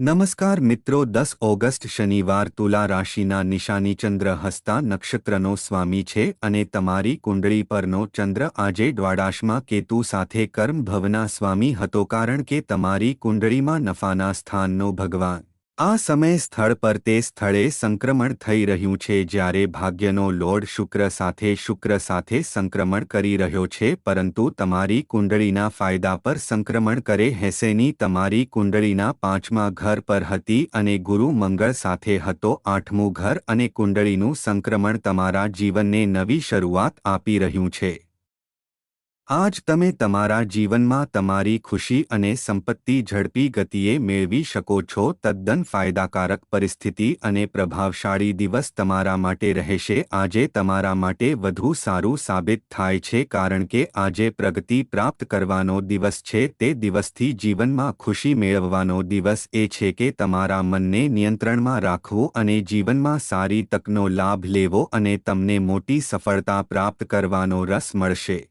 નમસ્કાર મિત્રો, 10 ઓગસ્ટ શનિવાર તુલા રાશિના નિશાની ચંદ્ર હસ્તા નક્ષત્રનો સ્વામી છે અને તમારી કુંડળી પરનો ચંદ્ર આજે દ્વાદશમાં કેતુ સાથે કર્મ ભવના સ્વામી હતો, કારણ કે તમારી કુંડળીમાં નફાના સ્થાનનો ભગવાન આ સમય સ્થળ પર તે સ્થળે સંક્રમણ થઈ રહ્યું છે, જ્યારે ભાગ્યનો લોર્ડ શુક્ર સાથે સંક્રમણ કરી રહ્યો છે, પરંતુ તમારી કુંડળીના ફાયદા પર સંક્રમણ કરે હેસેની તમારી કુંડળીના 5મા ઘર પર હતી અને ગુરુ મંગળ સાથે હતો 8મું ઘર, અને કુંડળીનું સંક્રમણ તમારા જીવનને નવી શરૂઆત આપી રહ્યું છે। આજ તમે તમારા જીવનમાં તમારી ખુશી અને સંપત્તિ ઝડપી ગતિએ મેળવી શકો છો। તદ્દન ફાયદાકારક પરિસ્થિતિ અને પ્રભાવશાળી દિવસ તમારા માટે રહેશે। આજે તમારા માટે વધુ સારું સાબિત થાય છે, કારણ કે આજે પ્રગતિ પ્રાપ્ત કરવાનો દિવસ છે। તે દિવસથી જીવનમાં ખુશી મેળવવાનો દિવસ એ છે કે તમારા મનને નિયંત્રણમાં રાખવું અને જીવનમાં સારી તકનો લાભ લેવો, અને તમને મોટી સફળતા પ્રાપ્ત કરવાનો રસ મળશે।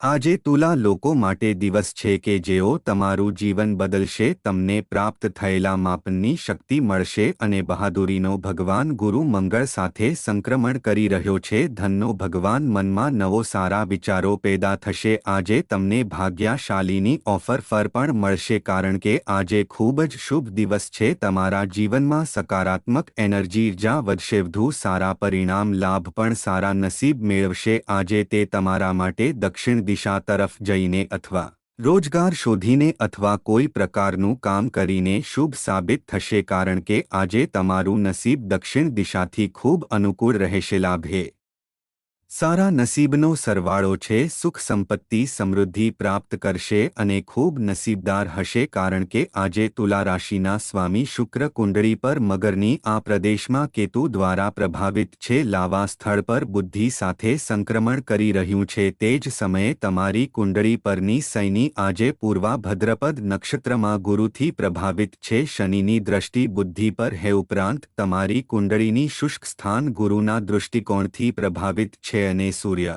આજે તુલા લોકો માટે દિવસ છે કે જેઓ તમારું જીવન બદલશે। તમને પ્રાપ્ત થયેલા માપનની શક્તિ મળશે અને બહાદુરીનો ભગવાન ગુરુ મંગળ સાથે સંક્રમણ કરી રહ્યો છે। ધનનો ભગવાન મનમાં નવો સારા વિચારો પેદા થશે। આજે તમને ભાગ્યશાળીની ઓફર પણ મળશે, કારણ કે આજે ખૂબ જ શુભ દિવસ છે। તમારા જીવનમાં સકારાત્મક એનર્જી વધશે, વધુ સારા પરિણામ લાભ પણ સારા નસીબ મેળવશે। આજે તે તમારા માટે દક્ષિણ દિશા તરફ જઈને અથવા રોજગાર શોધીને અથવા કોઈ પ્રકારનું કામ કરીને શુભ સાબિત થશે, કારણ કે આજે તમારું નસીબ દક્ષિણ દિશાથી ખૂબ અનુકૂળ રહેશે। લાભે સારા નસીબનો સરવાળો છે। સુખ સંપત્તિ સમૃદ્ધિ પ્રાપ્ત કરશે અને ખૂબ નસીબદાર હશે, કારણ કે આજે તુલા રાશિના સ્વામી શુક્ર કુંડળી પર મગરની આ પ્રદેશમાં કેતુ દ્વારા પ્રભાવિત છે। લાવા સ્થળ પર બુદ્ધિ સાથે સંક્રમણ કરી રહ્યું છે। તે જ સમયે તમારી કુંડળી પરની શનિ આજે પૂર્વા ભદ્રપદ નક્ષત્રમાં ગુરુથી પ્રભાવિત છે। શનિની દ્રષ્ટિ બુદ્ધિ પર હે, ઉપરાંત તમારી કુંડળીની શુષ્ક સ્થાન ગુરુના દૃષ્ટિકોણથી પ્રભાવિત છે, અને સૂર્ય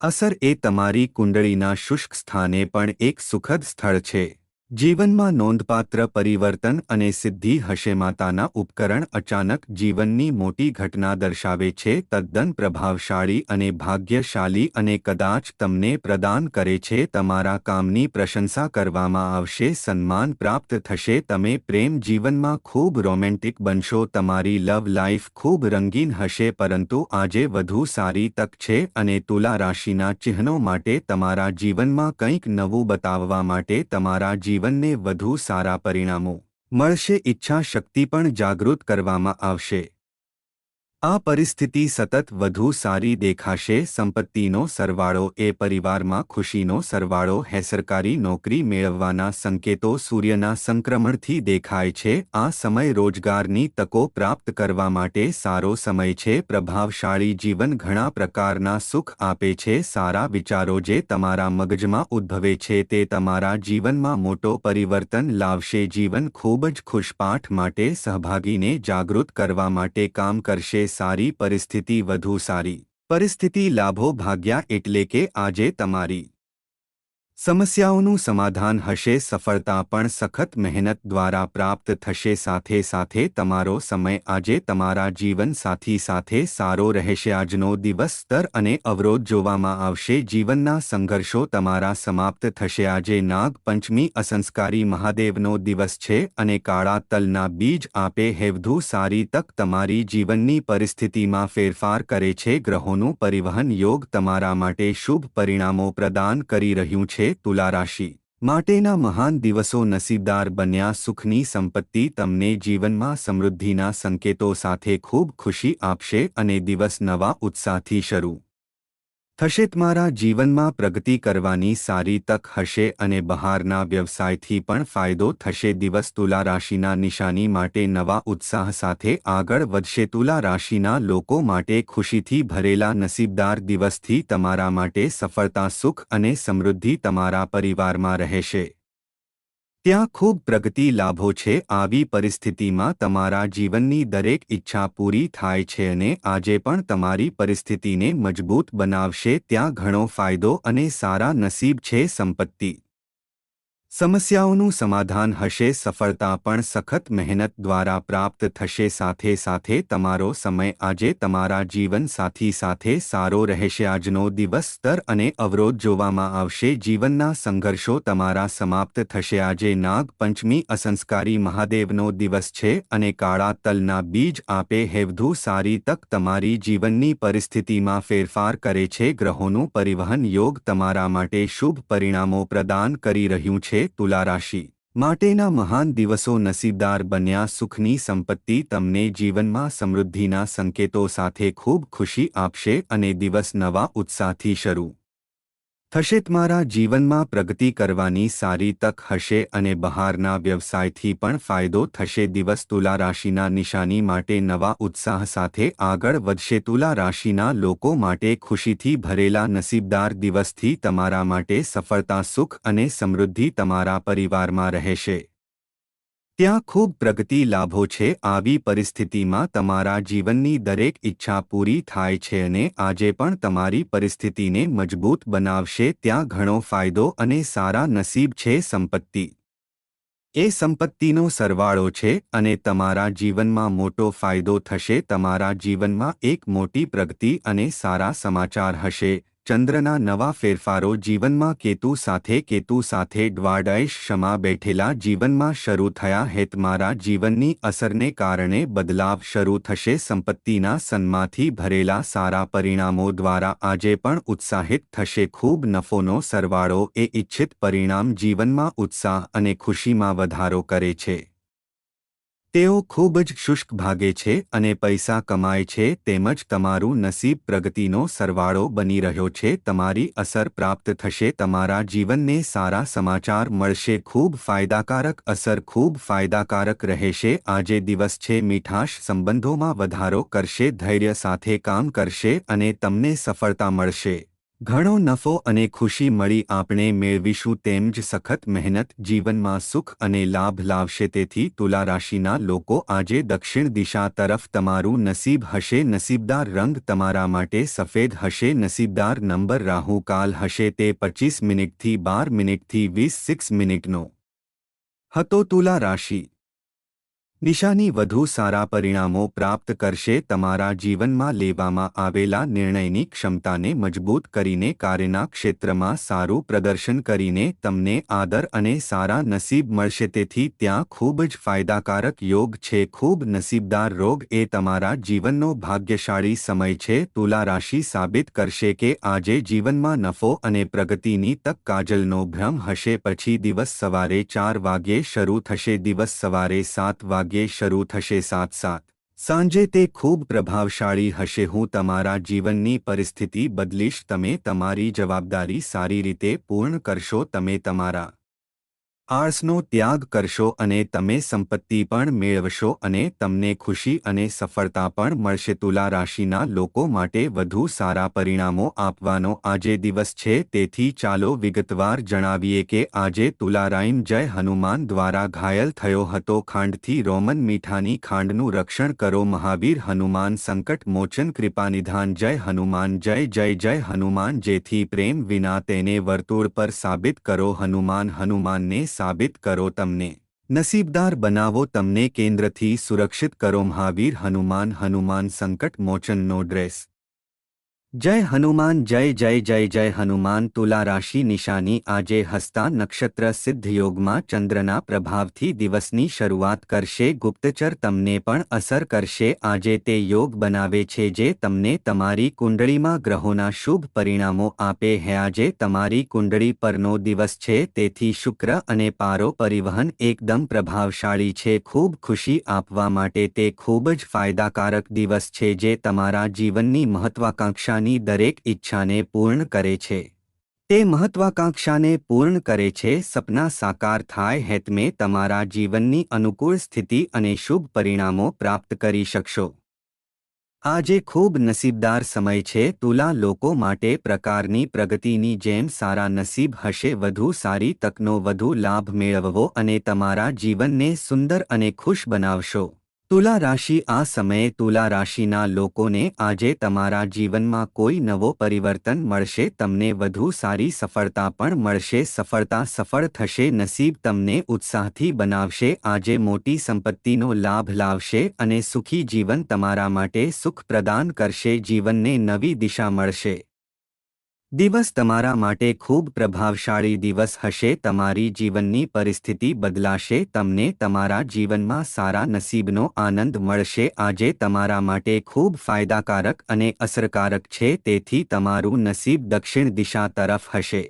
અસર એ તમારી કુંડળીના શુષ્ક સ્થાને પણ એક સુખદ સ્થળ છે। જીવનમાં નોંધપાત્ર પરિવર્તન અને સિદ્ધિ હશે। માતાના ઉપકરણ અચાનક જીવનની મોટી ઘટના દર્શાવે છે। તદ્દન પ્રભાવશાળી અને ભાગ્યશાળી, અને કદાચ તમને પ્રદાન કરે છે। તમારા કામની પ્રશંસા કરવામાં આવશે, સન્માન પ્રાપ્ત થશે। તમે પ્રેમ જીવનમાં ખૂબ રોમેન્ટિક બનશો। તમારી લવ લાઈફ ખૂબ રંગીન હશે, પરંતુ આજે વધુ સારી તક છે અને તુલા રાશિના ચિહ્નો માટે તમારા જીવનમાં કંઈક નવું બતાવવા માટે તમારા જીવનને વધુ સારા પરિણામો મળશે। ઈચ્છા શક્તિ પણ જાગૃત કરવામાં આવશે। આ પરિસ્થિતિ સતત વધુ સારી દેખાશે। સંપત્તિનો સરવાળો એ પરિવારમાં ખુશીનો સરવાળો હે। સરકારી નોકરી મેળવવાના સંકેતો સૂર્યના સંક્રમણથી દેખાય છે। આ સમય રોજગારની તકો પ્રાપ્ત કરવા માટે સારો સમય છે। પ્રભાવશાળી જીવન ઘણા પ્રકારના સુખ આપે છે। સારા વિચારો જે તમારા મગજમાં ઉદ્ભવે છે તે તમારા જીવનમાં મોટો પરિવર્તન લાવશે। જીવન ખૂબ જ ખુશપાઠ માટે સહભાગીને જાગૃત કરવા માટે કામ કરશે। સારી પરિસ્થિતિ વધુ સારી પરિસ્થિતિ લાભો ભાગ્યા, એટલે કે આજે તમારી સમસ્યાઓનું સમાધાન હશે। સફળતા પણ સખત મહેનત દ્વારા પ્રાપ્ત થશે। સાથે સાથે તમારો સમય આજે તમારા જીવનસાથી સાથે સારો રહેશે। આજનો દિવસ સ્તર અને અવરોધ જોવામાં આવશે। જીવનના સંઘર્ષો તમારા સમાપ્ત થશે। આજે નાગ પંચમી અસંસ્કારી મહાદેવનો દિવસ છે અને કાળા તલના બીજ આપે હે। વધુ સારી તક તમારી જીવનની પરિસ્થિતિમાં ફેરફાર કરે છે। ગ્રહોનું પરિવહન યોગ તમારા માટે શુભ પરિણામો પ્રદાન કરી રહ્યું છે। તુલા રાશિ માટેના મહાન દિવસો નસીબદાર બન્યા। સુખની સંપત્તિ તમને જીવનમાં સમૃદ્ધિના સંકેતો સાથે ખૂબ ખુશી આપશે અને દિવસ નવા ઉત્સાહથી શરૂ થશે। તમારા જીવનમાં પ્રગતિ કરવાની સારી તક હશે અને બહારના વ્યવસાયથી પણ ફાયદો થશે। દિવસ તુલા રાશિના નિશાની માટે નવા ઉત્સાહ સાથે આગળ વધશે। તુલા રાશિના લોકો માટે ખુશીથી ભરેલા નસીબદાર દિવસથી તમારા માટે સફળતા, સુખ અને સમૃદ્ધિ તમારા પરિવારમાં રહેશે। ત્યાં ખૂબ પ્રગતિ લાભો છે। આવી પરિસ્થિતિમાં તમારા જીવનની દરેક ઈચ્છા પૂરી થાય છે અને આજે પણ તમારી પરિસ્થિતિને મજબૂત બનાવશે। ત્યાં ઘણો ફાયદો અને સારા નસીબ છે। સંપત્તિ સમસ્યાઓનું સમાધાન હશે, સફળતા પણ સખત મહેનત દ્વારા પ્રાપ્ત થશે. સાથે સાથે તમારો સમય આજે તમારા જીવનસાથી સાથે સારો રહેશે. આજનો દિવસ સ્તર અને અવરોધ જોવામાં આવશે. જીવનના સંઘર્ષો તમારા સમાપ્ત થશે. આજે નાગ પંચમી અસંસ્કારી મહાદેવનો દિવસ છે અને કાળા તલના બીજ આપે હેવધુ સારી તક તમારી જીવનની પરિસ્થિતિમાં ફેરફાર કરે છે. ગ્રહોનું પરિવહન યોગ તમારા માટે શુભ પરિણામો પ્રદાન કરી રહ્યું છે. તુલા રાશિ માટેના મહાન દિવસો. નસીબદાર બન્યા. સુખની સંપત્તિ તમને જીવનમાં સમૃદ્ધિના સંકેતો સાથે ખૂબ ખુશી આપશે અને દિવસ નવા ઉત્સાહથી શરૂ થશે. તમારા જીવનમાં પ્રગતિ કરવાની સારી તક હશે અને બહારના વ્યવસાયથી પણ ફાયદો થશે. દિવસ તુલા રાશિના નિશાની માટે નવા ઉત્સાહ સાથે આગળ વધશે. તુલા રાશિના લોકો માટે ખુશીથી ભરેલા નસીબદાર દિવસથી તમારા માટે સફળતા, સુખ અને સમૃદ્ધિ તમારા પરિવારમાં રહેશે. ત્યાં ખૂબ પ્રગતિ લાભો છે. આવી પરિસ્થિતિમાં તમારા જીવનની દરેક ઈચ્છા પૂરી થાય છે અને આજે પણ તમારી પરિસ્થિતિને મજબૂત બનાવશે. ત્યાં ઘણો ફાયદો અને સારા નસીબ છે. સંપત્તિ એ સંપત્તિનો સરવાળો છે અને તમારા જીવનમાં મોટો ફાયદો થશે. તમારા જીવનમાં એક મોટી પ્રગતિ અને સારા સમાચાર હશે. ચંદ્રના નવા ફેરફારો જીવનમાં કેતુ સાથે દ્વાદશ ક્ષમા બેઠેલા જીવનમાં શરૂ થયા હે. તમારા જીવનની અસરને કારણે બદલાવ શરૂ થશે. સંપત્તિના સન્માથી ભરેલા સારા પરિણામો દ્વારા આજે પણ ઉત્સાહિત થશે. ખૂબ નફોનો સરવાળો એ ઇચ્છિત પરિણામ જીવનમાં ઉત્સાહ અને ખુશીમાં વધારો કરે છે. તેઓ ખૂબ જ શુષ્ક ભાગે છે અને પૈસા કમાય છે. તેમજ તમારું નસીબ પ્રગતિનો સરવાળો બની રહ્યો છે. તમારી અસર પ્રાપ્ત થશે. તમારા જીવનને સારા સમાચાર મળશે. ખૂબ ફાયદાકારક અસર ખૂબ ફાયદાકારક રહેશે. આજે દિવસ છે મીઠાશ સંબંધોમાં વધારો કરશે. ધૈર્ય સાથે કામ કરશે અને તમને સફળતા મળશે. ઘણો નફો અને ખુશી મળી આપણે મેળવીશું. તેમજ સખત મહેનત જીવનમાં સુખ અને લાભ લાવશે. તેથી તુલા રાશિના લોકો આજે દક્ષિણ દિશા તરફ તમારું નસીબ હશે. નસીબદાર રંગ તમારા માટે સફેદ હશે. નસીબદાર નંબર રાહુ કાલ હશે. તે 25 મિનિટથી 12 મિનિટથી 26 મિનિટનો હતો. તુલા રાશિ નિશાની વધુ સારા પરિણામો પ્રાપ્ત કરશે. તમારા જીવનમાં લેવામાં આવેલા નિર્ણયની ક્ષમતાને મજબૂત કરીને કાર્યના ક્ષેત્રમાં સારું પ્રદર્શન કરીને તમને આદર અને સારા નસીબ મળશે. તેથી ત્યાં ખૂબ જ ફાયદાકારક યોગ છે. ખૂબ નસીબદાર રોગ એ તમારા જીવનનો ભાગ્યશાળી સમય છે. તુલા રાશિ સાબિત કરશે કે આજે જીવનમાં નફો અને પ્રગતિની તક. કાજલનો ભ્રમ હશે. પછી દિવસ સવારે 4 વાગ્યે શરૂ થશે. દિવસ સવારે 7 વાગ્યે શરૂ થશે. 7 સાંજે તે ખૂબ પ્રભાવશાળી હશે. હું તમારા જીવનની પરિસ્થિતિ બદલીશ. તમે તમારી જવાબદારી સારી રીતે પૂર્ણ કરશો. તમે તમારા આળસનો ત્યાગ કરશો અને તમે સંપત્તિ પણ મેળવશો અને તમને ખુશી અને સફળતા પણ મળશે. તુલા રાશિના લોકો માટે વધુ સારા પરિણામો આપવાનો આજે દિવસ છે. તેથી ચાલો વિગતવાર જણાવીએ કે આજે તુલારાઈમ જય હનુમાન દ્વારા ઘાયલ થયો હતો. ખાંડથી રોમન મીઠાની ખાંડનું રક્ષણ કરો. મહાવીર હનુમાન સંકટ મોચન કૃપાનિધાન. જય હનુમાન જય જય જય હનુમાન. જેથી પ્રેમ વિના તેને વર્તુળ પર સાબિત કરો. હનુમાનને સાબિત કરો. તમને નસીબદાર બનાવો. તમને કેન્દ્રથી સુરક્ષિત કરો. મહાવીર હનુમાન સંકટ મોચનનો ડ્રેસ. જય હનુમાન જય જય જય જય હનુમાન. તુલા રાશિ નિશાની આજે હસ્તા નક્ષત્ર સિદ્ધ યોગમાં ચંદ્રના પ્રભાવથી દિવસની શરૂઆત કરશે. ગુપ્તચર તમને પણ અસર કરશે. આજે તે યોગ બનાવે છે જે તમને તમારી કુંડળીમાં ગ્રહોના શુભ પરિણામો આપે છે. આજે તમારી કુંડળી પરનો દિવસ છે. તેથી શુક્ર અને પારો પરિવહન એકદમ પ્રભાવશાળી છે. ખૂબ ખુશી આપવા માટે તે ખૂબ જ ફાયદાકારક દિવસ છે જે તમારા જીવનની મહત્વાકાંક્ષા દરેક ઈચ્છાને પૂર્ણ કરે છે. તે મહત્વાકાંક્ષાને પૂર્ણ કરે છે. સપના સાકાર થાય છે. તમે તમારા જીવનની અનુકૂળ સ્થિતિ અને શુભ પરિણામો પ્રાપ્ત કરી શકશો. આજે ખૂબ નસીબદાર સમય છે. તુલા લોકો માટે પ્રકારની પ્રગતિની જેમ સારા નસીબ હશે. વધુ સારી તકનો વધુ લાભ મેળવવો અને તમારા જીવનને સુંદર અને ખુશ બનાવશો. તુલા રાશિ આ સમયે તુલા રાશિના લોકોને આજે તમારા જીવનમાં કોઈ નવો પરિવર્તન મળશે તમને વધુ સારી સફળતા પણ મળશે સફળતા સફળ થશે નસીબ તમને ઉત્સાહથી બનાવશે આજે મોટી સંપત્તિનો લાભ લાવશે અને સુખી જીવન તમારા માટે સુખ પ્રદાન કરશે જીવનને નવી દિશા મળશે દિવસ તમારા માટે ખૂબ પ્રભાવશાળી દિવસ હશે તમારી જીવનની પરિસ્થિતિ બદલાશે તમને તમારા જીવનમાં સારા નસીબનો આનંદ મળશે આજે તમારા માટે ખૂબ ફાયદાકારક અને અસરકારક છે તેથી તમારું નસીબ દક્ષિણ દિશા તરફ હશે